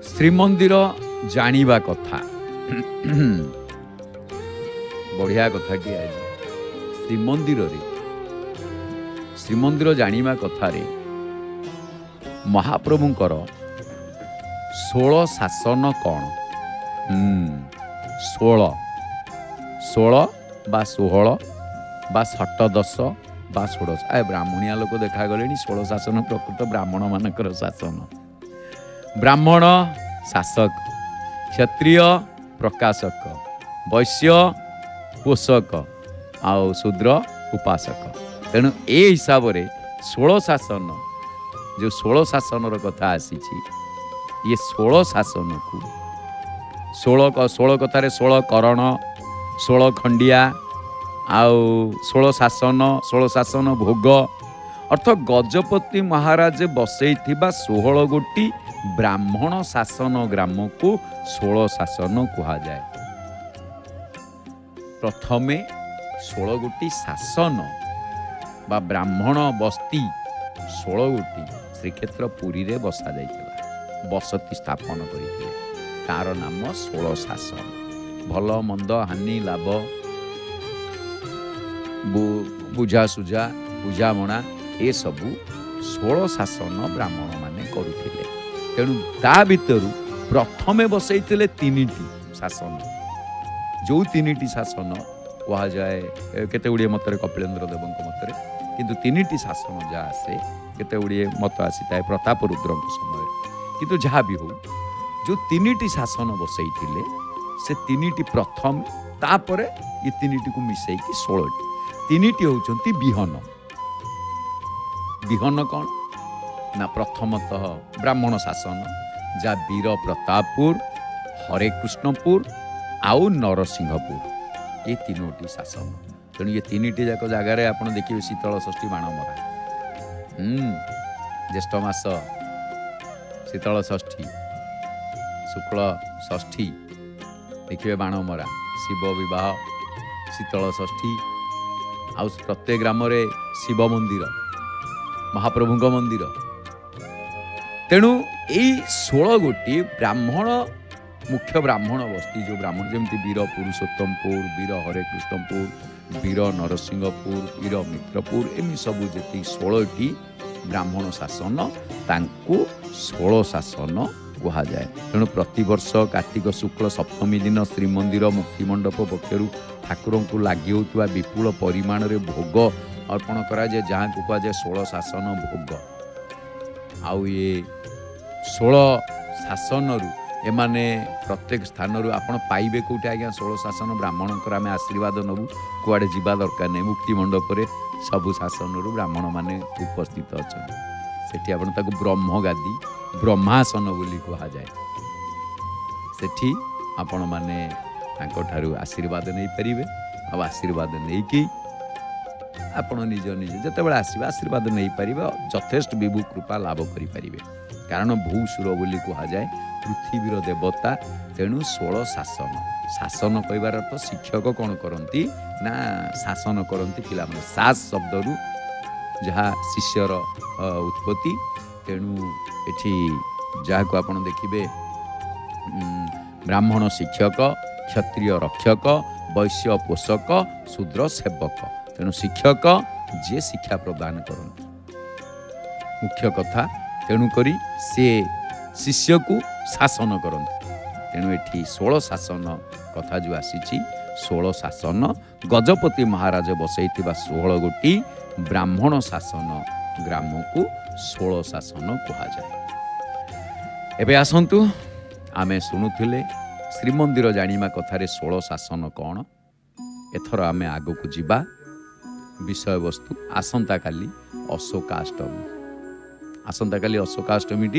ଶ୍ରୀମନ୍ଦିର ଜାଣିବା କଥା। ବଢ଼ିଆ କଥାଟିଏ ଆଜି ଶ୍ରୀମନ୍ଦିର ଜାଣିବା କଥାରେ ମହାପ୍ରଭୁଙ୍କର 16 ଶାସନ କ'ଣ? 16 ବା 16 ବା 17 ବା 16 ବ୍ରାହ୍ମଣିଆ ଲୋକ ଦେଖାଗଲେଣି। 16 ଶାସନ ପ୍ରକୃତ ବ୍ରାହ୍ମଣ ମାନଙ୍କର ଶାସନ। ବ୍ରାହ୍ମଣ ଶାସକ, କ୍ଷତ୍ରିୟ ପ୍ରକାଶକ, ବୈଶ୍ୟ ପୋଷକ ଆଉ ଶୂଦ୍ର ଉପାସକ। ତେଣୁ ଏ ହିସାବରେ 16 ଶାସନ, ଯେଉଁ 16 ଶାସନର କଥା ଆସିଛି, ଇଏ 16 ଶାସନକୁ 16 କଥାରେ 16 କରଣ, 16 ଖଣ୍ଡିଆ ଆଉ 16 ଶାସନ ଭୋଗ, ଅର୍ଥ ଗଜପତି ମହାରାଜ ବସେଇଥିବା 16 ଗୋଟି ବ୍ରାହ୍ମଣ ଶାସନ ଗ୍ରାମକୁ 16 ଶାସନ କୁହାଯାଏ। ପ୍ରଥମେ 16 ଗୋଟି ଶାସନ ବା ବ୍ରାହ୍ମଣ ବସ୍ତି 16 ଗୋଟି ଶ୍ରୀକ୍ଷେତ୍ର ପୁରୀରେ ବସାଯାଇଥିଲା, ବସତି ସ୍ଥାପନ କରିଥିଲେ। ତାର ନାମ 16 ଶାସନ। ଭଲ ମନ୍ଦ ହାନି ଲାଭ ବୁଝାସୁଝା ବୁଝାମଣା ଏସବୁ 16 ଶାସନ ବ୍ରାହ୍ମଣ ମାନେ କରୁଥିଲେ। ତେଣୁ ତା ଭିତରୁ ପ୍ରଥମେ ବସେଇଥିଲେ 3ଟି ଶାସନ, ଯେଉଁ 3ଟି ଶାସନ କୁହାଯାଏ କେତେ ଗୁଡ଼ିଏ ମତରେ, କପିଳେନ୍ଦ୍ର ଦେବଙ୍କ ମତରେ, କିନ୍ତୁ 3ଟି ଶାସନ ଯାହା ଆସେ, କେତେ ଗୁଡ଼ିଏ ମତ ଆସିଥାଏ ପ୍ରତାପ ରୁଦ୍ରଙ୍କ ସମୟରେ। କିନ୍ତୁ ଯାହା ବି ହଉ, ଯେଉଁ 3ଟି ଶାସନ ବସେଇଥିଲେ ସେ 3ଟି ପ୍ରଥମେ, ତାପରେ ଏ 3ଟିକୁ ମିଶେଇକି 16ଟି। 3ଟି ହେଉଛନ୍ତି ବିହନ। ବିହନ କ'ଣ ନା, ପ୍ରଥମତଃ ବ୍ରାହ୍ମଣ ଶାସନ, ଯାହା ବୀର ପ୍ରତାପପୁର, ହରେକୃଷ୍ଣପୁର ଆଉ ନରସିଂହପୁର, ଏ 3ଟି ଶାସନ। ତେଣୁ ଏ 3ଟି ଯାକ ଜାଗାରେ ଆପଣ ଦେଖିବେ ଶୀତଳ ଷଷ୍ଠୀ ବାଣ ମରା। ଜ୍ୟେଷ୍ଠ ମାସ ଶୀତଳ ଷଷ୍ଠୀ, ଶୁକ୍ଳ ଷଷ୍ଠୀ ଦେଖିବେ ବାଣ ମରା, ଶିବ ବିବାହ, ଶୀତଳ ଷଷ୍ଠୀ, ଆଉ ପ୍ରତ୍ୟେକ ଗ୍ରାମରେ ଶିବ ମନ୍ଦିର, ମହାପ୍ରଭୁଙ୍କ ମନ୍ଦିର। ତେଣୁ ଏଇ 16 ଗୋଟି ବ୍ରାହ୍ମଣ, ମୁଖ୍ୟ ବ୍ରାହ୍ମଣ ବସ୍ତି, ଯେଉଁ ବ୍ରାହ୍ମଣ ଯେମିତି ବୀର ପୁରୁଷୋତ୍ତମପୁର, ବୀର ହରେକୃଷ୍ଣପୁର, ବୀର ନରସିଂହପୁର, ବୀର ମିତ୍ରପୁର, ଏମିତି ସବୁ ଯେତିକି 16ଟି ବ୍ରାହ୍ମଣ ଶାସନ, ତାଙ୍କୁ 16 ଶାସନ କୁହାଯାଏ। ତେଣୁ ପ୍ରତିବର୍ଷ କାର୍ତ୍ତିକ ଶୁକ୍ଳ ସପ୍ତମୀ ଦିନ ଶ୍ରୀମନ୍ଦିର ମୁକ୍ତିମଣ୍ଡପ ପକ୍ଷରୁ ଠାକୁରଙ୍କୁ ଲାଗି ହେଉଥିବା ବିପୁଳ ପରିମାଣରେ ଭୋଗ ଅର୍ପଣ କରାଯାଏ, ଯାହାକୁ କୁହାଯାଏ 16 ଶାସନ ଭୋଗ। ଆଉ ଏ 16 ଶାସନରୁ ଏମାନେ ପ୍ରତ୍ୟେକ ସ୍ଥାନରୁ ଆପଣ ପାଇବେ କେଉଁଠି ଆଜ୍ଞା? 16 ଶାସନ ବ୍ରାହ୍ମଣଙ୍କର ଆମେ ଆଶୀର୍ବାଦ ନେବୁ, କୁଆଡ଼େ ଯିବା ଦରକାର ନାହିଁ। ମୁକ୍ତି ମଣ୍ଡପରେ ସବୁ ଶାସନରୁ ବ୍ରାହ୍ମଣମାନେ ଉପସ୍ଥିତ ଅଛନ୍ତି। ସେଠି ଆପଣ ତାକୁ ବ୍ରହ୍ମଗାଦି, ବ୍ରହ୍ମାସନ ବୋଲି କୁହାଯାଏ। ସେଠି ଆପଣମାନେ ତାଙ୍କଠାରୁ ଆଶୀର୍ବାଦ ନେଇପାରିବେ। ଆଉ ଆଶୀର୍ବାଦ ନେଇକି ଆପଣ ନିଜ ଯେତେବେଳେ ଆସିବେ ଆଶୀର୍ବାଦ ନେଇପାରିବେ, ଯଥେଷ୍ଟ ବିଭୁ କୃପା ଲାଭ କରିପାରିବେ। କାରଣ ଭୂସୁର ବୋଲି କୁହାଯାଏ, ପୃଥିବୀର ଦେବତା। ତେଣୁ 16 ଶାସନ। ଶାସନ କହିବାର ଅର୍ଥ ଶିକ୍ଷକ କ'ଣ କରନ୍ତି ନା ଶାସନ କରନ୍ତି ପିଲାମାନେ। ଶାସ ଶବ୍ଦରୁ ଯାହା ଶିଷ୍ୟର ଉତ୍ପତ୍ତି। ତେଣୁ ଏଠି ଯାହାକୁ ଆପଣ ଦେଖିବେ ବ୍ରାହ୍ମଣ ଶିକ୍ଷକ, କ୍ଷତ୍ରିୟ ରକ୍ଷକ, ବୈଶ୍ୟ ପୋଷକ, ଶୂଦ୍ର ସେବକ। ତେଣୁ ଶିକ୍ଷକ ଯିଏ ଶିକ୍ଷା ପ୍ରଦାନ କରନ୍ତି, ମୁଖ୍ୟ କଥା। ତେଣୁକରି ସେ ଶିଷ୍ୟକୁ ଶାସନ କରନ୍ତି। ତେଣୁ ଏଠି 16 ଶାସନ କଥା ଯେଉଁ ଆସିଛି, 16 ଶାସନ ଗଜପତି ମହାରାଜ ବସେଇଥିବା 16 ଗୋଟି ବ୍ରାହ୍ମଣ ଶାସନ ଗ୍ରାମକୁ 16 ଶାସନ କୁହାଯାଏ। ଏବେ ଆସନ୍ତୁ, ଆମେ ଶୁଣୁଥିଲେ ଶ୍ରୀମନ୍ଦିର ଜାଣିବା କଥାରେ 16 ଶାସନ କ'ଣ। ଏଥର ଆମେ ଆଗକୁ ଯିବା। ବିଷୟବସ୍ତୁ ଆସନ୍ତାକାଲି ଅଶୋକାଷ୍ଟମୀ। ଆସନ୍ତାକାଲି ଅଶୋକାଷ୍ଟମୀଟି